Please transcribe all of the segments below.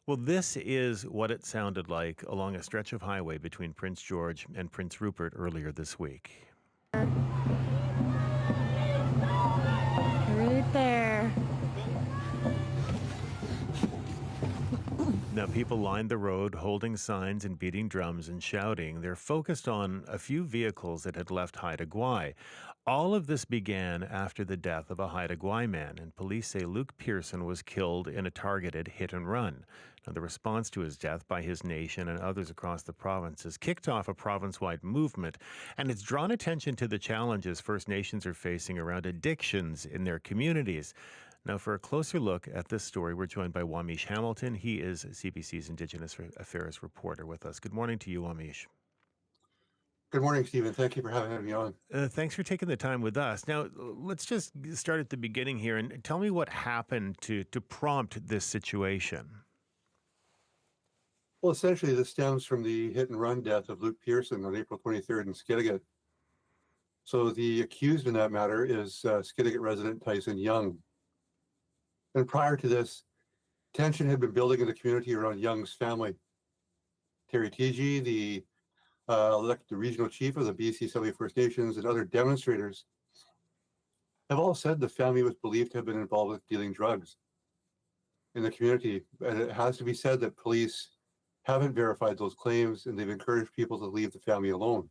Well, this is what it sounded like along a stretch of highway between Prince George and Prince Rupert earlier this week. Right there. Now, people lined the road, holding signs and beating drums and shouting. They're focused on a few vehicles that had left Haida Gwaii. All of this began after the death of a Haida Gwaii man, and police say Luke Pearson was killed in a targeted hit and run. Now, the response to his death by his nation and others across the province has kicked off a province-wide movement, and it's drawn attention to the challenges First Nations are facing around addictions in their communities. Now, for a closer look at this story, we're joined by Wamish Hamilton. He is CBC's Indigenous Affairs reporter with us. Good morning to you, Wamish. Good morning, Stephen. Thank you for having me on. Thanks for taking the time with us. Now, let's just start at the beginning here and tell me what happened to prompt this situation. Well, essentially, this stems from the hit and run death of Luke Pearson on April 23rd in Skidegate. So the accused in that matter is Skidegate resident Tyson Young. And prior to this, tension had been building in the community around Young's family. Terry Tiji, the elected regional chief of the BC Assembly of First Nations, and other demonstrators have all said the family was believed to have been involved with dealing drugs in the community. And it has to be said that police haven't verified those claims, and they've encouraged people to leave the family alone.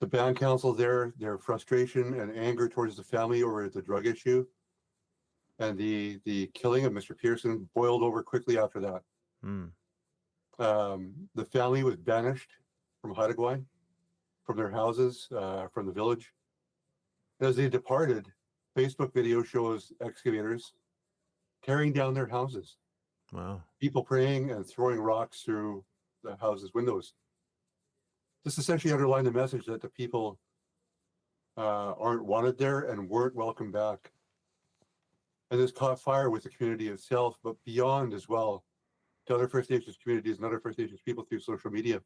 The band council their frustration and anger towards the family over the drug issue and the killing of Mr. Pearson boiled over quickly after that. The family was banished from Haida Gwaii, from their houses, from the village. As they departed, Facebook video shows excavators tearing down their houses. Wow. People praying and throwing rocks through the houses' windows. This essentially underlined the message that the people aren't wanted there and weren't welcome back. And this caught fire with the community itself, but beyond as well, to other First Nations communities and other First Nations people through social media.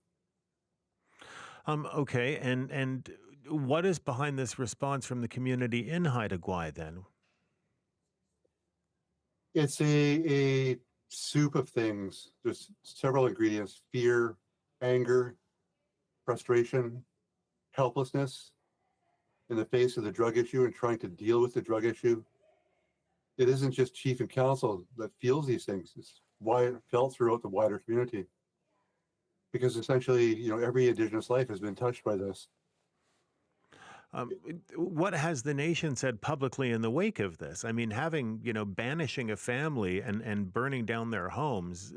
Okay, and what is behind this response from the community in Haida Gwaii then? It's a soup of things. There's several ingredients: fear, anger, frustration, helplessness in the face of the drug issue and trying to deal with the drug issue. It isn't just chief and council that feels these things. It's why it felt throughout the wider community. Because essentially, every Indigenous life has been touched by this. What has the nation said publicly in the wake of this? I mean, banishing a family and burning down their homes,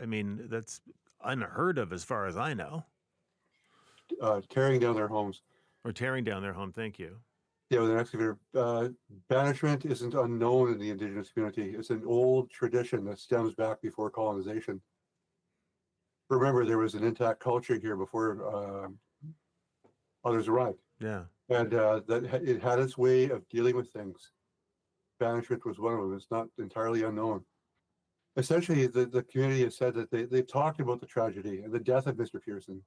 I mean, that's unheard of as far as I know. Tearing down their homes. Or tearing down their home, thank you. Yeah, with an excavator. Banishment isn't unknown in the Indigenous community. It's an old tradition that stems back before colonization. Remember, there was an intact culture here before others arrived. Yeah. And it had its way of dealing with things. Banishment was one of them. It's not entirely unknown. Essentially, the community has said that they've talked about the tragedy and the death of Mr. Pearson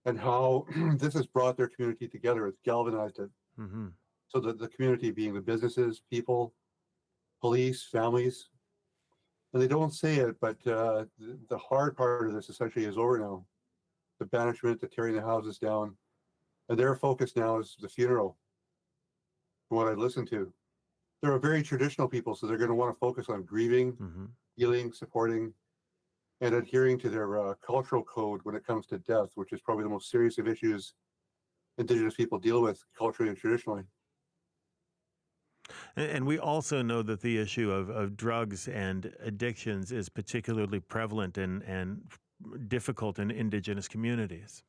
and how this has brought their community together. It's galvanized it. Mm-hmm. So that the community being the businesses, people, police, families, and they don't say it, but the hard part of this essentially is over now. The banishment, the tearing the houses down, and their focus now is the funeral. From what I've listened to, they're a very traditional people, so they're going to want to focus on grieving, healing, supporting, and adhering to their cultural code when it comes to death, which is probably the most serious of issues Indigenous people deal with culturally and traditionally. And we also know that the issue of drugs and addictions is particularly prevalent and difficult in Indigenous communities.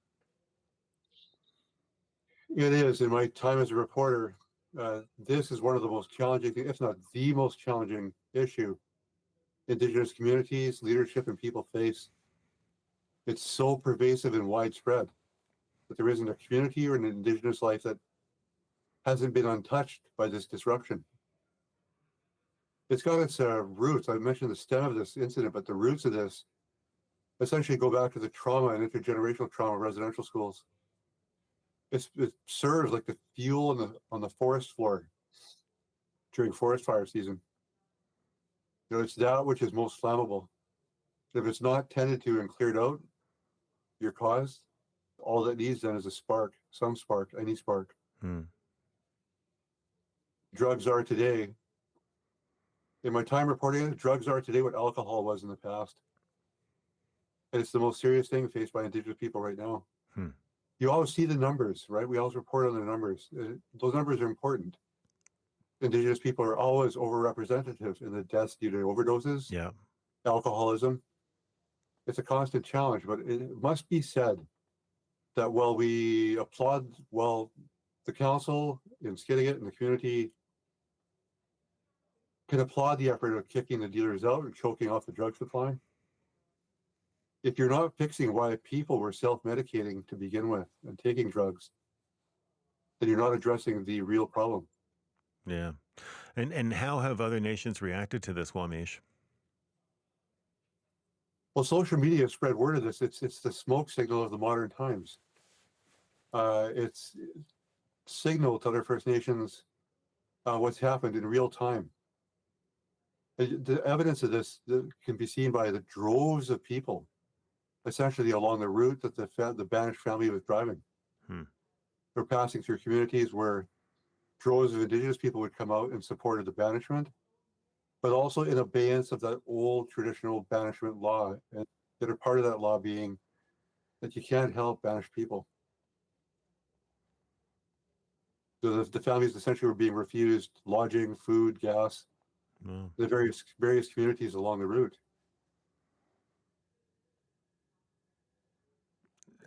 It is. In my time as a reporter, this is one of the most challenging, if not the most challenging issue Indigenous communities, leadership, and people face. It's so pervasive and widespread that there isn't a community or an Indigenous life that hasn't been untouched by this disruption. It's got its roots. I mentioned the stem of this incident, but the roots of this essentially go back to the trauma and intergenerational trauma of residential schools. It serves like the fuel on the forest floor during forest fire season. It's that which is most flammable. If it's not tended to and cleared out, your cause, all that needs then is a spark, some spark, any spark. Hmm. Drugs are today, in my time reporting it, drugs are today what alcohol was in the past. And it's the most serious thing faced by Indigenous people right now. Hmm. You always see the numbers, right? We always report on the numbers. Those numbers are important. Indigenous people are always overrepresented in the deaths due to overdoses, Yeah. alcoholism. It's a constant challenge, but it must be said that while we applaud, the council in Skidegate and the community can applaud the effort of kicking the dealers out and choking off the drug supply, if you're not fixing why people were self-medicating to begin with and taking drugs, then you're not addressing the real problem. Yeah. And how have other nations reacted to this, Wamish? Well, social media spread word of this. It's the smoke signal of the modern times. It's signal to other First Nations what's happened in real time. The evidence of this can be seen by the droves of people, essentially along the route that the Banish family was driving. Hmm. They're passing through communities where droves of Indigenous people would come out in support of the banishment, but also in abeyance of that old traditional banishment law, and that are part of that law being that you can't help banished people. So the families essentially were being refused lodging, food, gas, Well, the various communities along the route.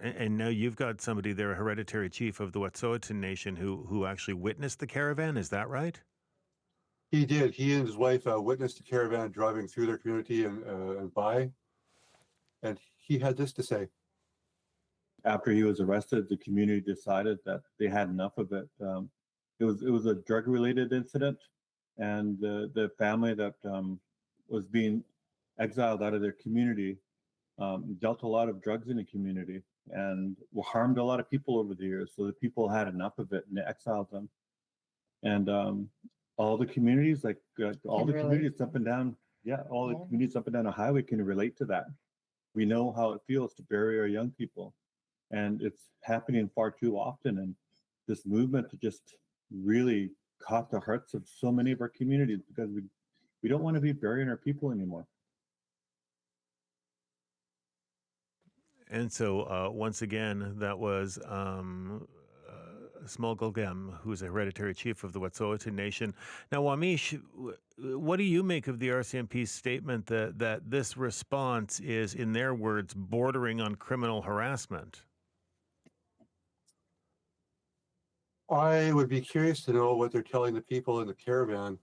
and now you've got somebody there, a hereditary chief of the Wet'suwet'en Nation, who actually witnessed the caravan. Is that right? He did. He and his wife witnessed a caravan driving through their community and by, and he had this to say. After he was arrested, the community decided that they had enough of it. It was a drug related incident, and the family that was being exiled out of their community dealt a lot of drugs in the community and harmed a lot of people over the years. So the people had enough of it and they exiled them. And all the communities, all the communities up and down, all the communities up and down the highway can relate to that. We know how it feels to bury our young people, and it's happening far too often. And this movement just really caught the hearts of so many of our communities because we don't want to be burying our people anymore. And so, once again, that was Smulgulgem, who's a hereditary chief of the Wet'suwet'en Nation. Now, Wamish, what do you make of the RCMP's statement that this response is, in their words, bordering on criminal harassment? I would be curious to know what they're telling the people in the caravan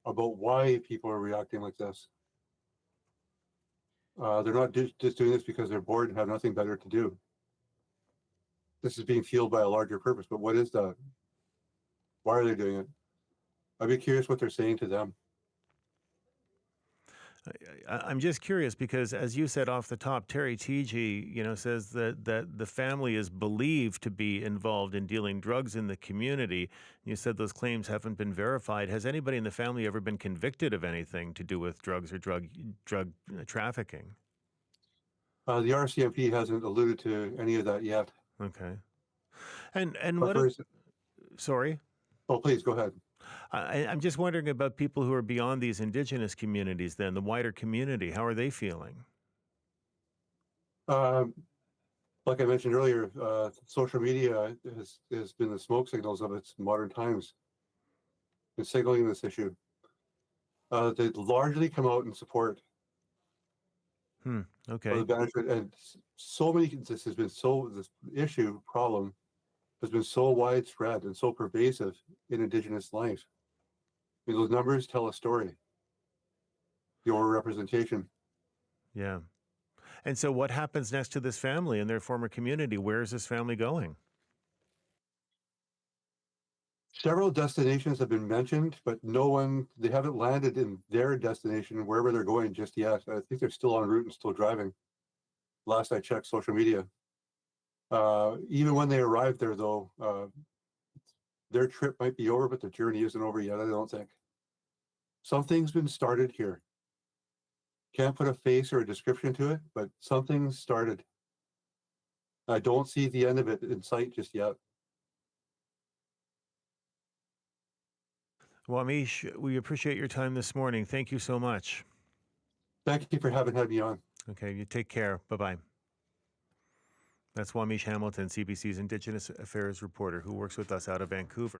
about why people are reacting like this. They're not just doing this because they're bored and have nothing better to do. This is being fueled by a larger purpose, but what is that? Why are they doing it? I'd be curious what they're saying to them. I'm just curious because, as you said off the top, Terry TG, says that the family is believed to be involved in dealing drugs in the community. You said those claims haven't been verified. Has anybody in the family ever been convicted of anything to do with drugs or drug trafficking? The RCMP hasn't alluded to any of that yet. Okay. And But first, sorry? oh, please go ahead. I'm just wondering about people who are beyond these Indigenous communities, then, the wider community. How are they feeling? Like I mentioned earlier, social media has been the smoke signals of its modern times in signaling this issue. They largely come out in support of Okay. the banishment, and this issue problem has been so widespread and so pervasive in Indigenous life. I mean, those numbers tell a story. The overrepresentation. Yeah. And so what happens next to this family and their former community? Where is this family going? Several destinations have been mentioned, but they haven't landed in their destination, wherever they're going just yet. I think they're still en route and still driving. Last I checked social media. Even when they arrive there, though, their trip might be over, but the journey isn't over yet, I don't think. Something's been started here. Can't put a face or a description to it, but something's started. I don't see the end of it in sight just yet. Wamish, we appreciate your time this morning. Thank you so much. Thank you for having had me on. Okay, you take care. Bye-bye. That's Wamish Hamilton, CBC's Indigenous Affairs reporter, who works with us out of Vancouver.